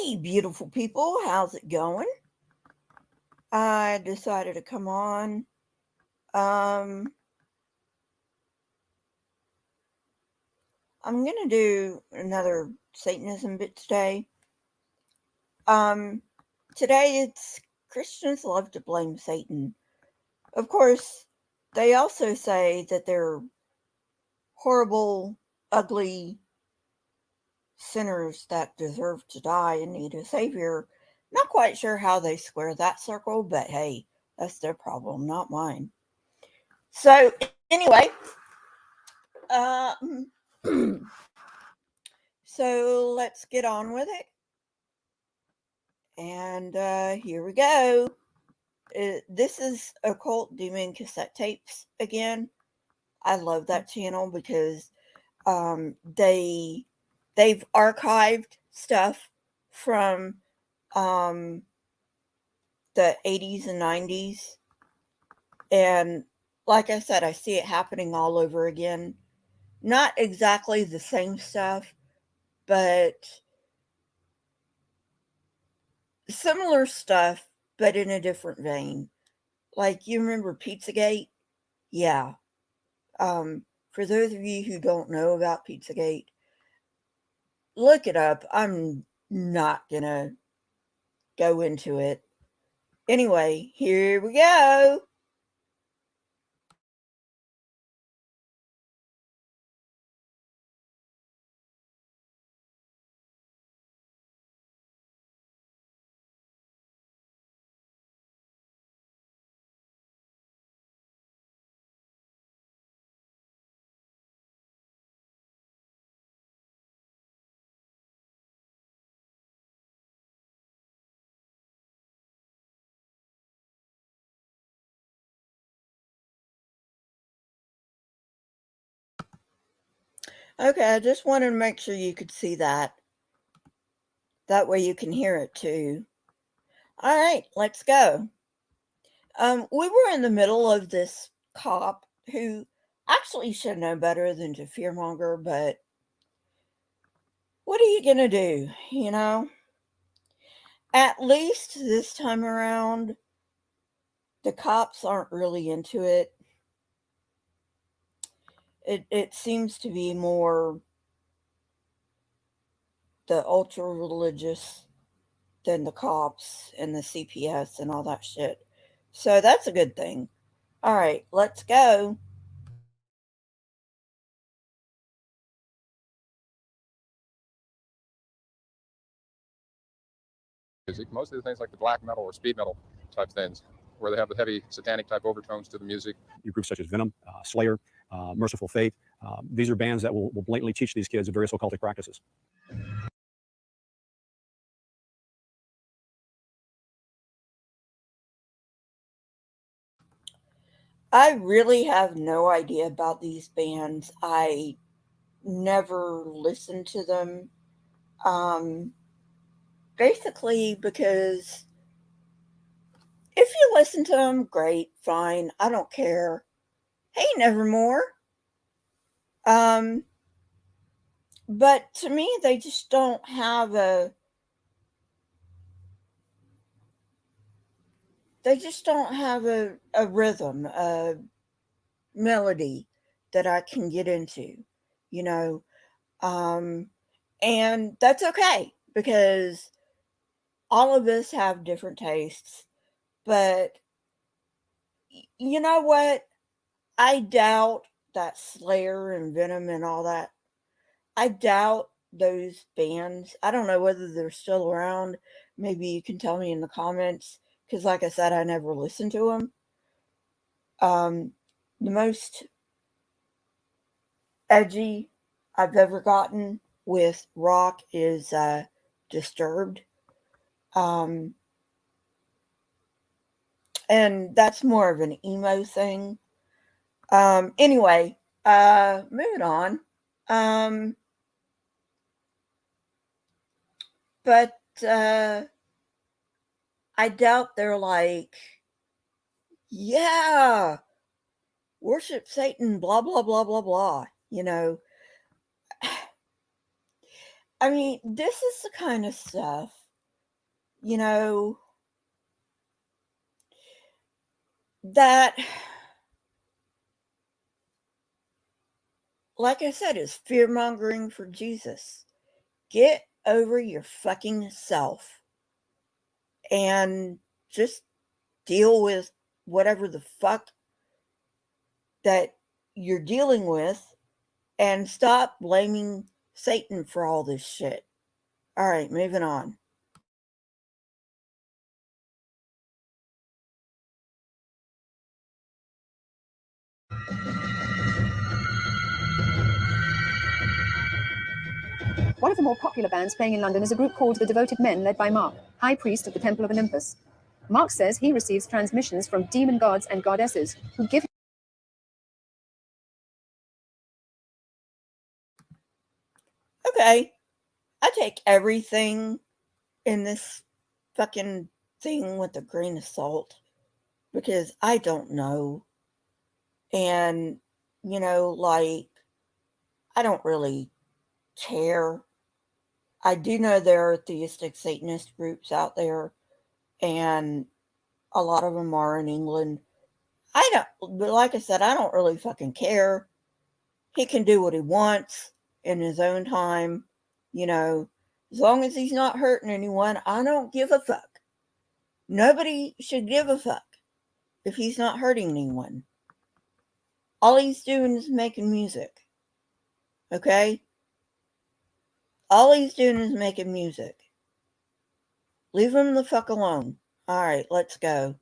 Hey, beautiful people, how's it going? I decided to come on. Um, I'm gonna do another Satanism bit today. Um, Today it's Christians love to blame Satan. Of course, they also say that they're horrible, ugly sinners that deserve to die and need a savior. Not quite sure how they square that circle, but hey, that's their problem, not mine. So, anyway, Um, so let's get on with it. And here we go. This is Occult Demon Cassette Tapes again. I love that channel because they've archived stuff from um, the 80s and 90s. And like I said, I see it happening all over again. Not exactly the same stuff, but similar stuff, but in a different vein. Like, you remember Pizzagate? Yeah. For those of you who don't know about Pizzagate, look it up. I'm not gonna go into it. Anyway, here we go. Okay, I just wanted to make sure you could see that. That way you can hear it too. All right, let's go. We were in the middle of this cop who actually should know better than to fearmonger, but what are you gonna do? At least this time around, the cops aren't really into it. It seems to be more the ultra religious than the cops and the CPS and all that shit. So that's a good thing. All right, let's go. Music. Most of the things like the black metal or speed metal type things, where they have the heavy satanic type overtones to the music. Groups such as Venom, Slayer, Merciful Fate. These are bands that will blatantly teach these kids various occultic practices. I really have no idea about these bands. I never listened to them. Um, Basically, because if you listen to them, great, fine. I don't care. Hey, Nevermore. Um, but to me, they just don't have a. They just don't have a rhythm, a melody that I can get into, you know. Um, and that's okay because all of us have different tastes. But you know what? I doubt that Slayer and Venom and all that. I doubt those bands. I don't know whether they're still around. Maybe you can tell me in the comments because, like I said, I never listened to them. The most edgy I've ever gotten with rock is Disturbed. Um, and that's more of an emo thing. Anyway, moving on. Um, but I doubt they're like, yeah, worship Satan, blah, blah, blah, blah, blah. I mean, this is the kind of stuff. you know, that, like I said, is fear mongering for Jesus. Get over your fucking self and just deal with whatever the fuck that you're dealing with and stop blaming Satan for all this shit. All right, moving on. One of the more popular bands playing in London is a group called The Devoted Men, led by Mark, high priest of the Temple of Olympus. Mark says he receives transmissions from demon gods and goddesses who give him. Okay, I take everything in this fucking thing with a grain of salt because I don't know. And, like, I don't really care. I do know there are theistic Satanist groups out there, and a lot of them are in England. But like I said, I don't really fucking care. He can do what he wants in his own time, as long as he's not hurting anyone. I don't give a fuck. Nobody should give a fuck if he's not hurting anyone. All he's doing is making music. Okay? All he's doing is making music. Leave him the fuck alone. All right, let's go.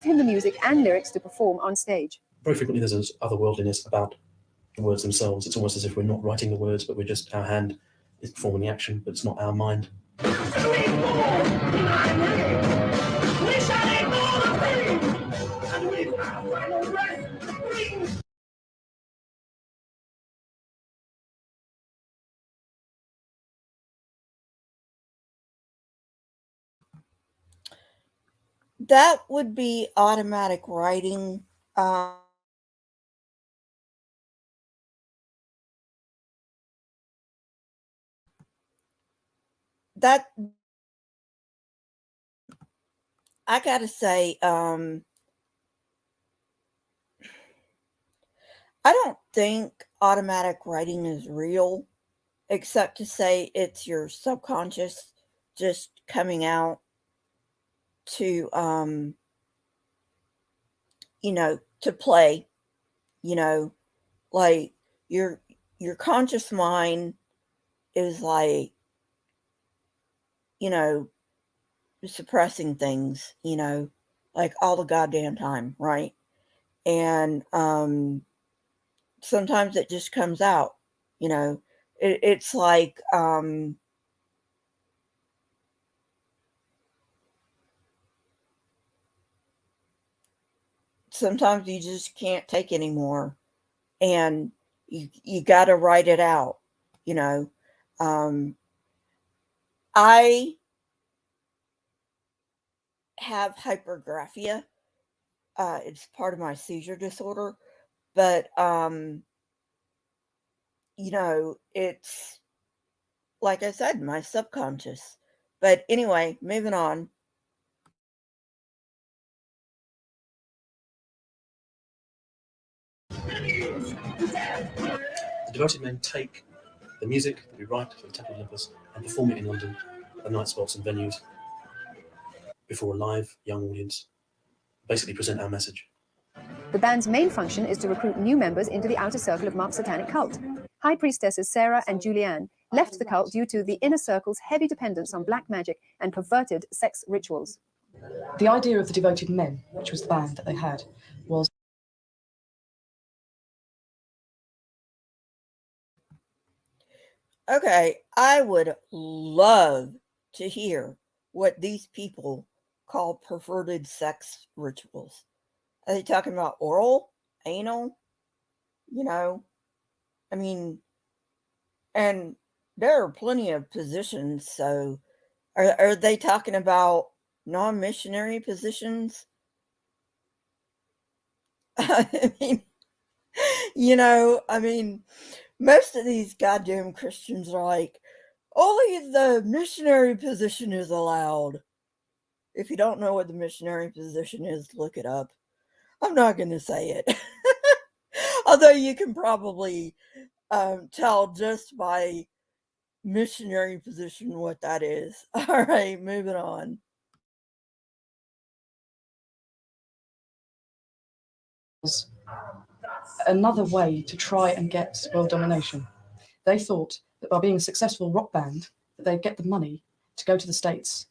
Him the music and lyrics to perform on stage. Very frequently there's this otherworldliness about the words themselves. It's almost as if we're not writing the words, but our hand is performing the action, but it's not our mind. That would be automatic writing. That I gotta say, I don't think automatic writing is real, except to say it's your subconscious just coming out to to play, like your conscious mind is like, suppressing things, like all the goddamn time, right? And sometimes it just comes out, it's like sometimes you just can't take anymore and you got to write it out, I have hypergraphia. It's part of my seizure disorder, but it's like I said, my subconscious. But anyway, moving on. The Devoted Men take the music that we write for the Temple of Olympus and perform it in London at night spots and venues before a live young audience. Basically present our message. The band's main function is to recruit new members into the outer circle of Mark's satanic cult. High priestesses Sarah and Julianne left the cult due to the inner circle's heavy dependence on black magic and perverted sex rituals. The idea of the Devoted Men, which was the band that they had, was Okay, I would love to hear what these people call perverted sex rituals. Are they talking about oral, anal? I mean, and there are plenty of positions. So are they talking about non-missionary positions? I mean, most of these goddamn Christians are like, only the missionary position is allowed. If you don't know what the missionary position is, look it up. I'm not going to say it. Although you can probably tell just by missionary position what that is. All right, moving on. Another way to try and get world domination. They thought that by being a successful rock band, that they'd get the money to go to the States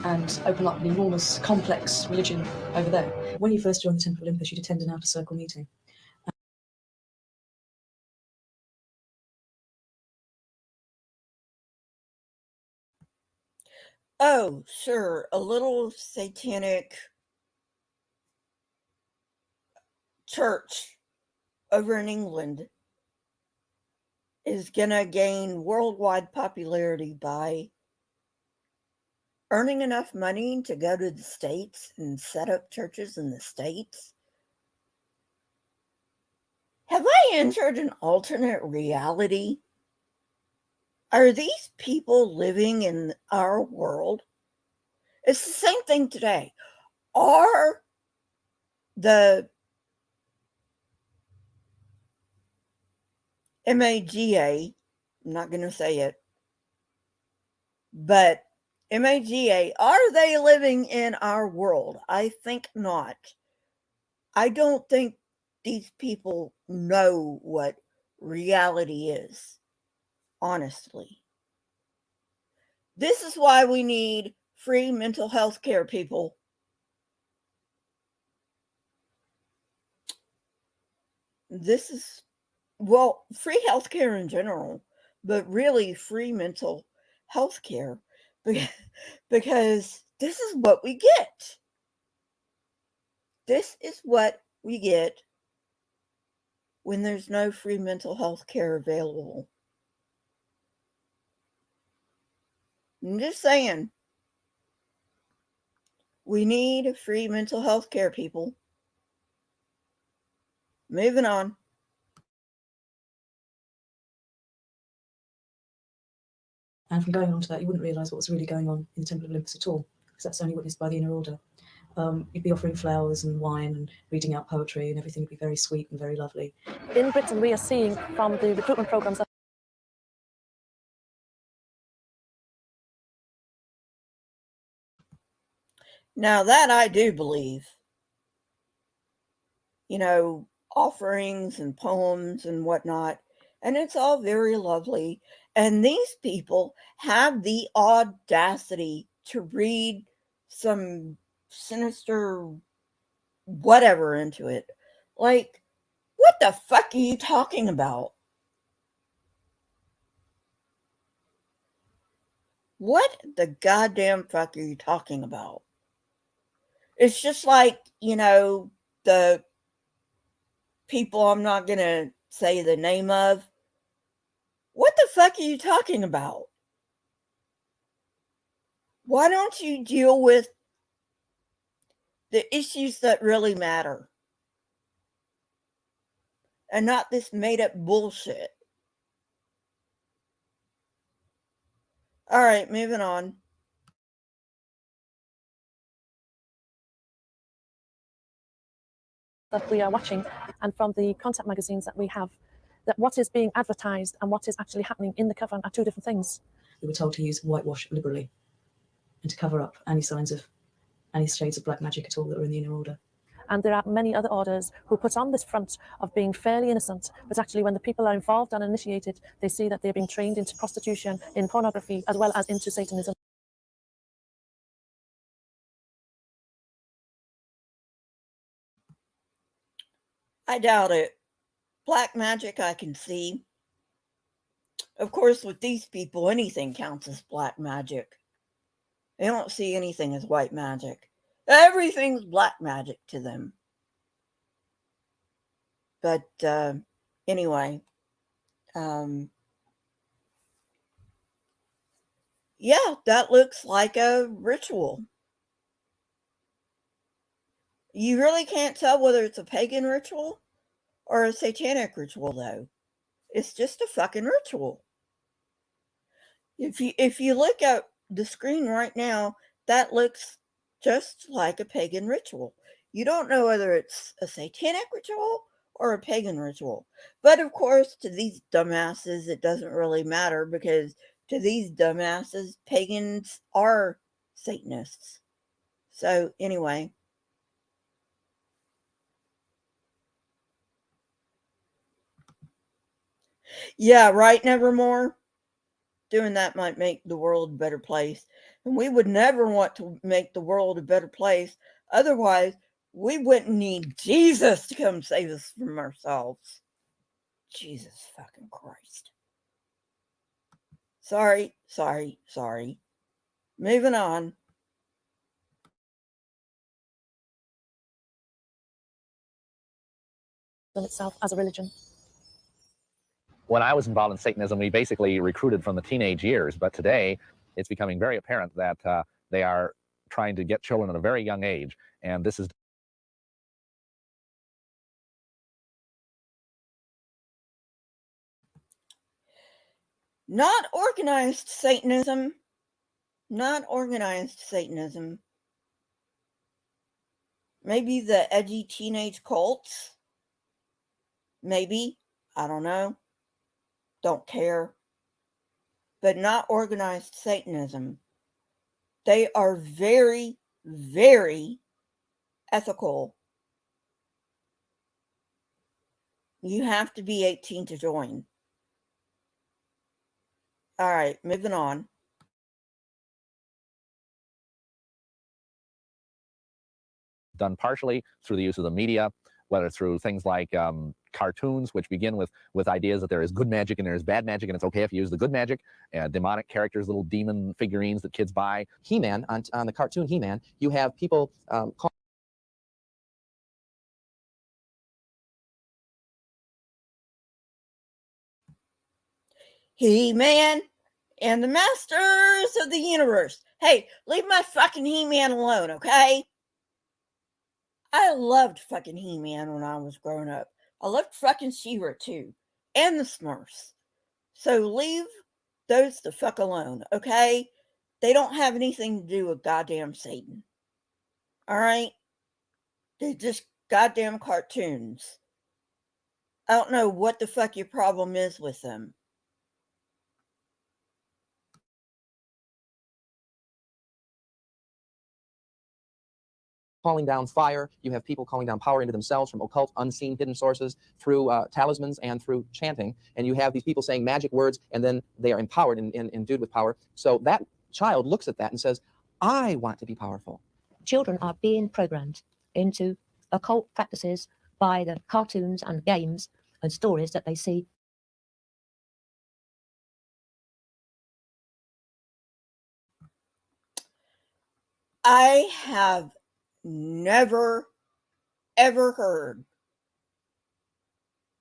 and open up an enormous, complex religion over there. When you first joined the Temple of Olympus, you'd attend an outer circle meeting. Oh, sure, a little satanic church over in England is gonna gain worldwide popularity by earning enough money to go to the States and set up churches in the States. Have I entered an alternate reality? Are these people living in our world? It's the same thing today. Are the MAGA, I'm not going to say it, but MAGA, are they living in our world? I think not. I don't think these people know what reality is, honestly. This is why we need free mental health care, people. This is, well, free health care in general, but really free mental health care, because this is what we get. This is what we get when there's no free mental health care available. I'm just saying, we need free mental health care, people. Moving on. And from going on to that, you wouldn't realise what was really going on in the Temple of Olympus at all, because that's only witnessed by the inner order. You'd be offering flowers and wine and reading out poetry, and everything would be very sweet and very lovely. In Britain, we are seeing from the recruitment programs that Now that I do believe, you know, offerings and poems and whatnot, and it's all very lovely. And these people have the audacity to read some sinister whatever into it. Like, what the fuck are you talking about? What the goddamn fuck are you talking about? It's just like, you know, the people I'm not going to say the name of. What the fuck are you talking about? Why don't you deal with the issues that really matter and not this made up bullshit? All right, moving on. we are watching, and from the contact magazines that we have, that what is being advertised and what is actually happening in the cover are two different things. We were told to use whitewash liberally and to cover up any signs of any shades of black magic at all that were in the inner order. And there are many other orders who put on this front of being fairly innocent, but actually when the people are involved and initiated, they see that they're being trained into prostitution, in pornography, as well as into Satanism. I doubt it. Black magic I can see. Of course, with these people, anything counts as black magic. They don't see anything as white magic. Everything's black magic to them. But anyway, yeah, that looks like a ritual. You really can't tell whether it's a pagan ritual or a satanic ritual, though. It's just a fucking ritual. If you look at the screen right now, that looks just like a pagan ritual. You don't know whether it's a satanic ritual or a pagan ritual. But of course, to these dumbasses, it doesn't really matter, because to these dumbasses, pagans are Satanists. So anyway. Yeah, right, Nevermore? Doing that might make the world a better place. And we would never want to make the world a better place. Otherwise, we wouldn't need Jesus to come save us from ourselves. Jesus fucking Christ. Sorry. Moving on. Itself as a religion. When I was involved in Satanism, we basically recruited from the teenage years, but today it's becoming very apparent that they are trying to get children at a very young age, and this is Not organized Satanism. Not organized Satanism. Maybe the edgy teenage cults. Maybe. I don't know. Don't care. But not organized Satanism. They are very, very ethical. You have to be 18 to join. All right, moving on. done partially through the use of the media, whether through things like cartoons, which begin with ideas that there is good magic and there is bad magic, and it's okay if you use the good magic. Demonic characters, little demon figurines that kids buy. He-Man, on the cartoon He-Man, you have people He-Man and the Masters of the Universe. Hey, leave my fucking He-Man alone, okay? I loved fucking He-Man when I was growing up. I loved fucking She-Ra too. And the Smurfs. So leave those the fuck alone, okay? They don't have anything to do with goddamn Satan. Alright? They're just goddamn cartoons. I don't know what the fuck your problem is with them. calling down fire. You have people calling down power into themselves from occult, unseen, hidden sources through talismans and through chanting. And you have these people saying magic words, and then they are empowered and endued with power. So that child looks at that and says, I want to be powerful. Children are being programmed into occult practices by the cartoons and games and stories that they see. I have never, ever heard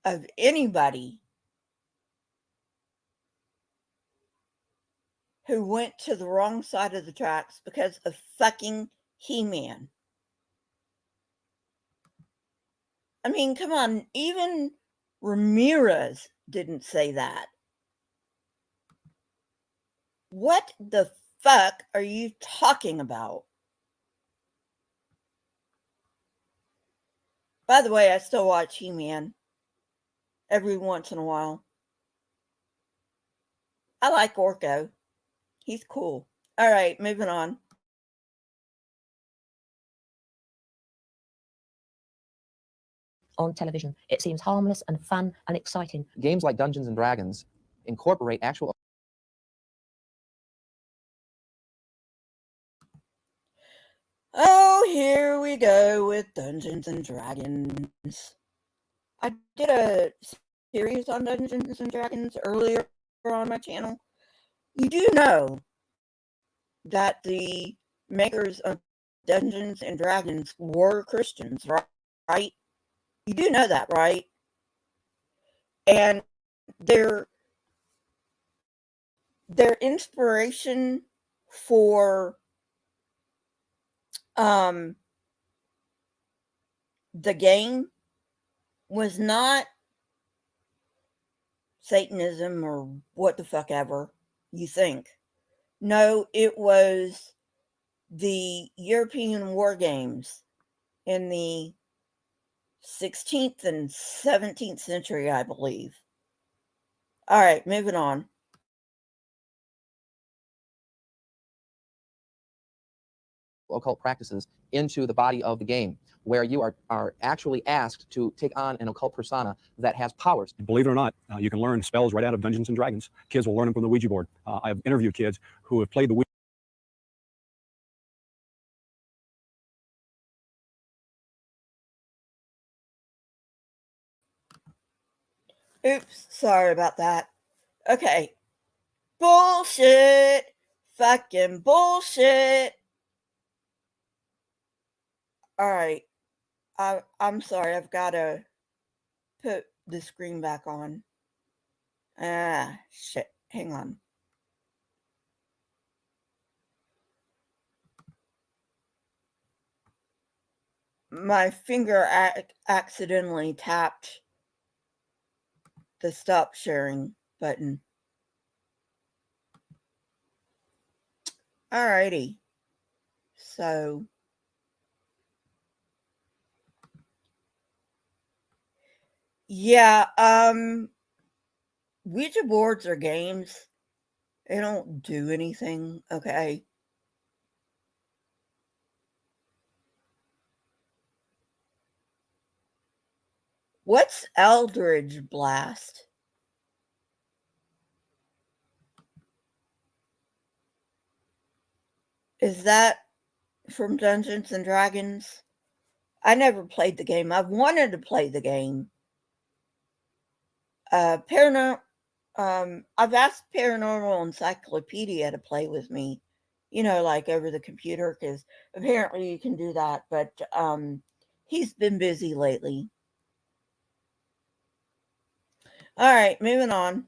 of anybody who went to the wrong side of the tracks because of fucking He-Man. I mean, come on, even Ramirez didn't say that. What the fuck are you talking about? By the way, I still watch He-Man every once in a while. I like Orko. He's cool. All right, moving on. On television, it seems harmless and fun and exciting. Games like Dungeons and Dragons incorporate actual. Oh, here we go with Dungeons and Dragons. I did a series on Dungeons and Dragons earlier on my channel. You do know that the makers of Dungeons and Dragons were Christians, right? You do know that, right? And their inspiration for the game was not Satanism or what the fuck ever you think. No, it was the European war games in the 16th and 17th century, I believe. All right, moving on. Occult practices into the body of the game, where you are actually asked to take on an occult persona that has powers. Believe it or not, you can learn spells right out of Dungeons and Dragons. Kids will learn them from the Ouija board. I've interviewed kids who have played the Ouija. Oops, sorry about that. Okay. Bullshit. Fucking bullshit. All right. I'm sorry. I've got to put the screen back on. Ah, shit. Hang on. My finger accidentally tapped the stop sharing button. Alrighty. So yeah, Ouija boards are games. They don't do anything, okay? What's Eldritch Blast? Is that from Dungeons and Dragons? I never played the game. I've wanted to play the game. I've asked Paranormal Encyclopedia to play with me, you know, like over the computer, because apparently you can do that, but he's been busy lately. All right, moving on.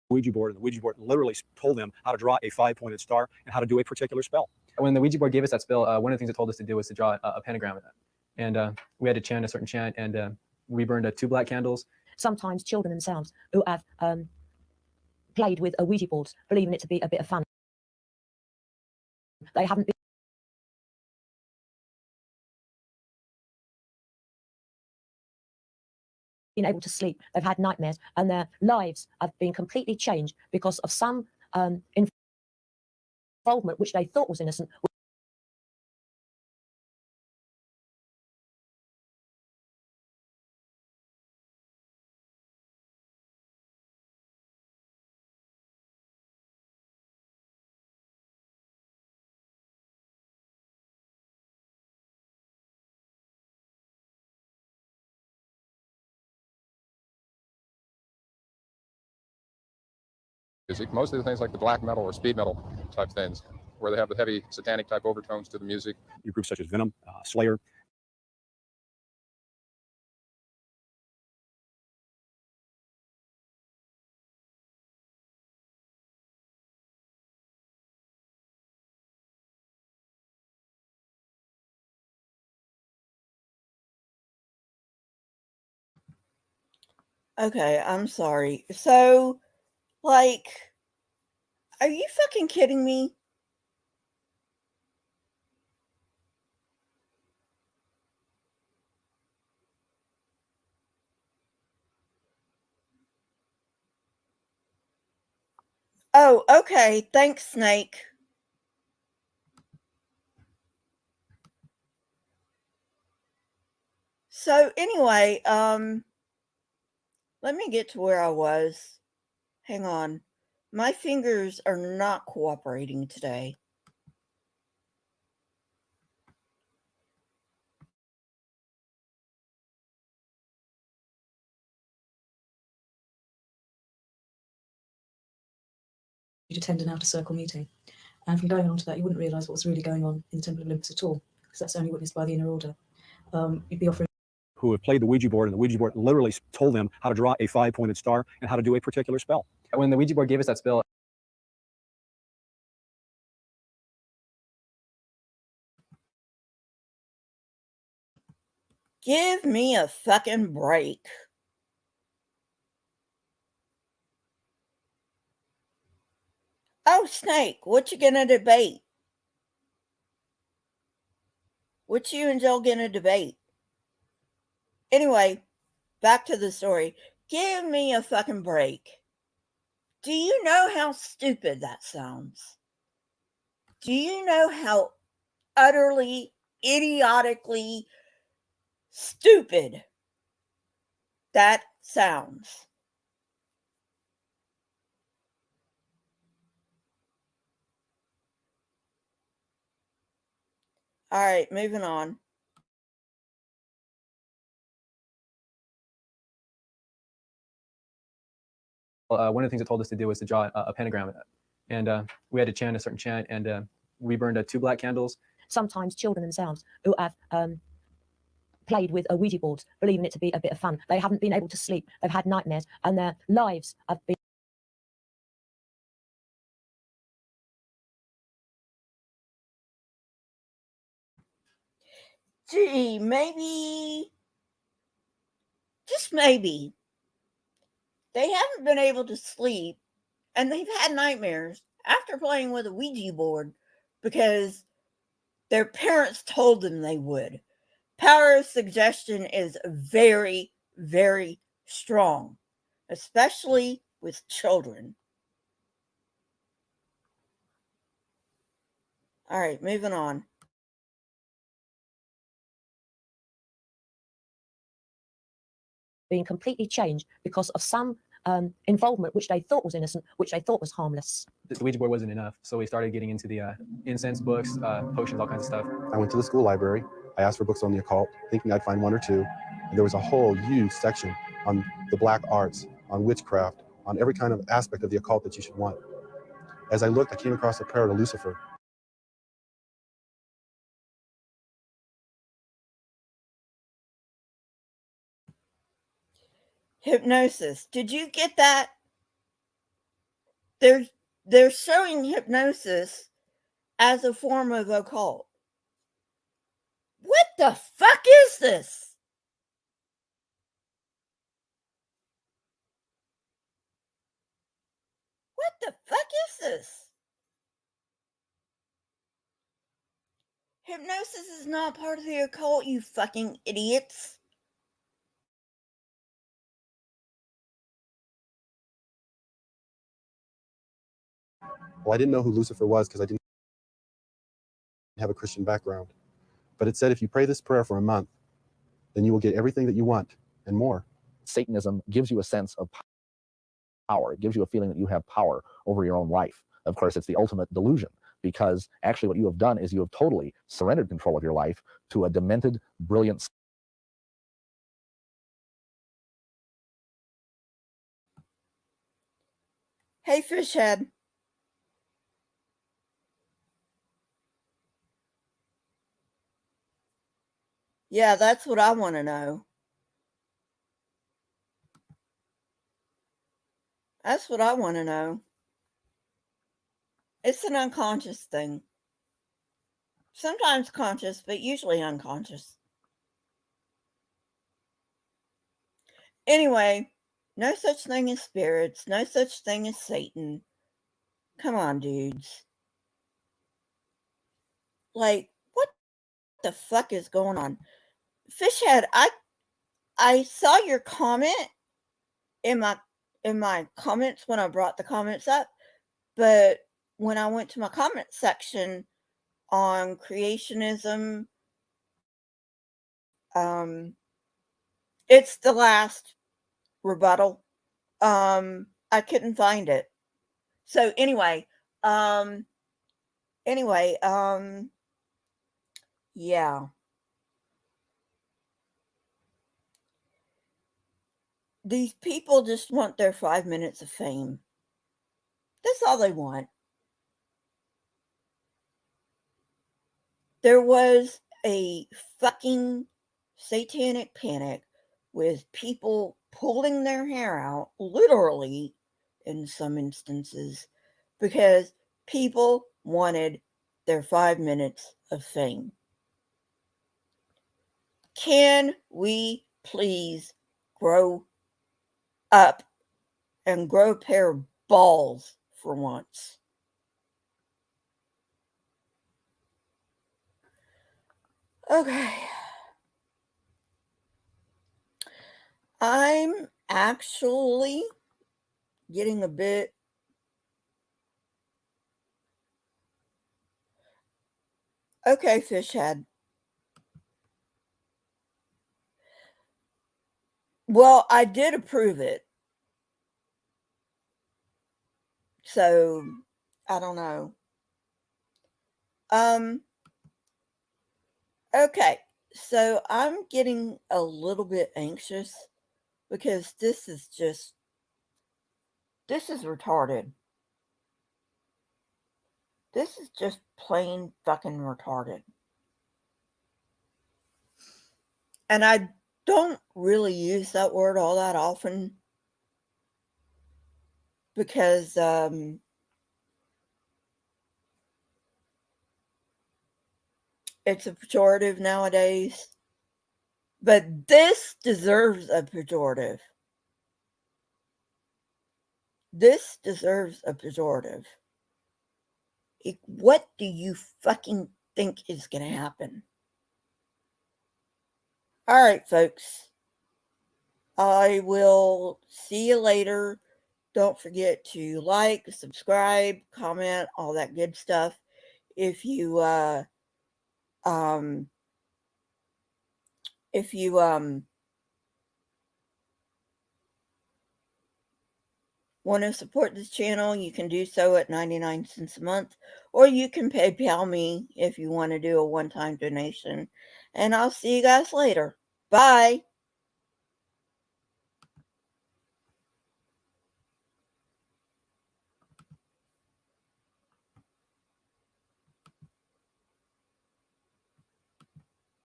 Ouija board, and the Ouija board literally told them how to draw a 5-pointed star and how to do a particular spell. When the Ouija board gave us that spell, one of the things it told us to do was to draw a pentagram with that. And we had to chant a certain chant, and we burned 2 black candles. Sometimes children themselves who have played with a Ouija board, believing it to be a bit of fun, they haven't been able to sleep. They've had nightmares, and their lives have been completely changed because of some involvement which they thought was innocent. Music, mostly the things like the black metal or speed metal type things, where they have the heavy satanic type overtones to the music. Groups such as Venom, Slayer. Okay, I'm sorry. So, like, are you fucking kidding me? Oh, okay. Thanks, Snake. So anyway, let me get to where I was. Hang on. My fingers are not cooperating today. You'd attend an outer circle meeting. And from going on to that, you wouldn't realise what was really going on in the Temple of Olympus at all, because that's only witnessed by the inner order. You'd be offering. Who have played the Ouija board, and the Ouija board literally told them how to draw a 5-pointed star and how to do a particular spell. When the Ouija board gave us that spell, Give me a fucking break. Oh, Snake, what you gonna debate? What you and Joe gonna debate? Anyway, back to the story. Give me a fucking break. Do you know how stupid that sounds? Do you know how utterly, idiotically stupid that sounds? All right, moving on. One of the things it told us to do was to draw a pentagram, and we had to chant a certain chant, and we burned 2 black candles. Sometimes children themselves who have played with a Ouija board, believing it to be a bit of fun. They haven't been able to sleep. They've had nightmares, and their lives have been. Gee, maybe, just maybe, they haven't been able to sleep and they've had nightmares after playing with a Ouija board because their parents told them they would. Power of suggestion is very, very strong, especially with children. All right, moving on. Being completely changed because of some involvement which they thought was innocent, which they thought was harmless. The Ouija board wasn't enough, so we started getting into the incense books, potions, all kinds of stuff. I went to the school library. I asked for books on the occult, thinking I'd find 1 or 2. And there was a whole huge section on the black arts, on witchcraft, on every kind of aspect of the occult that you should want. As I looked, I came across a prayer to Lucifer. Hypnosis. Did you get that? They're showing hypnosis as a form of occult. What the fuck is this? What the fuck is this? Hypnosis is not part of the occult, you fucking idiots. Well, I didn't know who Lucifer was because I didn't have a Christian background. But it said if you pray this prayer for a month, then you will get everything that you want and more. Satanism gives you a sense of power. It gives you a feeling that you have power over your own life. Of course, it's the ultimate delusion, because actually what you have done is you have totally surrendered control of your life to a demented, brilliant. Hey, Fishhead. Yeah, that's what I want to know. That's what I want to know. It's an unconscious thing. Sometimes conscious, but usually unconscious. Anyway, no such thing as spirits, no such thing as Satan. Come on, dudes. Like, what the fuck is going on? Fishhead, I saw your comment in my comments when I brought the comments up, but when I went to my comment section on creationism, it's the last rebuttal. I couldn't find it. So anyway, yeah. These people just want their 5 minutes of fame. That's all they want. There was a fucking satanic panic with people pulling their hair out, literally, in some instances, because people wanted their 5 minutes of fame. Can we please grow up and grow a pair of balls for once? Okay. I'm actually getting a bit okay, Fishhead. Well, I did approve it. So, I don't know. Okay. So, I'm getting a little bit anxious because this is retarded. This is just plain fucking retarded. And I don't really use that word all that often because it's a pejorative nowadays. But this deserves a pejorative. This deserves a pejorative. What do you fucking think is going to happen? All right, folks. I will see you later. Don't forget to like, subscribe, comment, all that good stuff. If you want to support this channel, you can do so at 99 cents a month, or you can PayPal me if you want to do a one-time donation. And I'll see you guys later. Bye.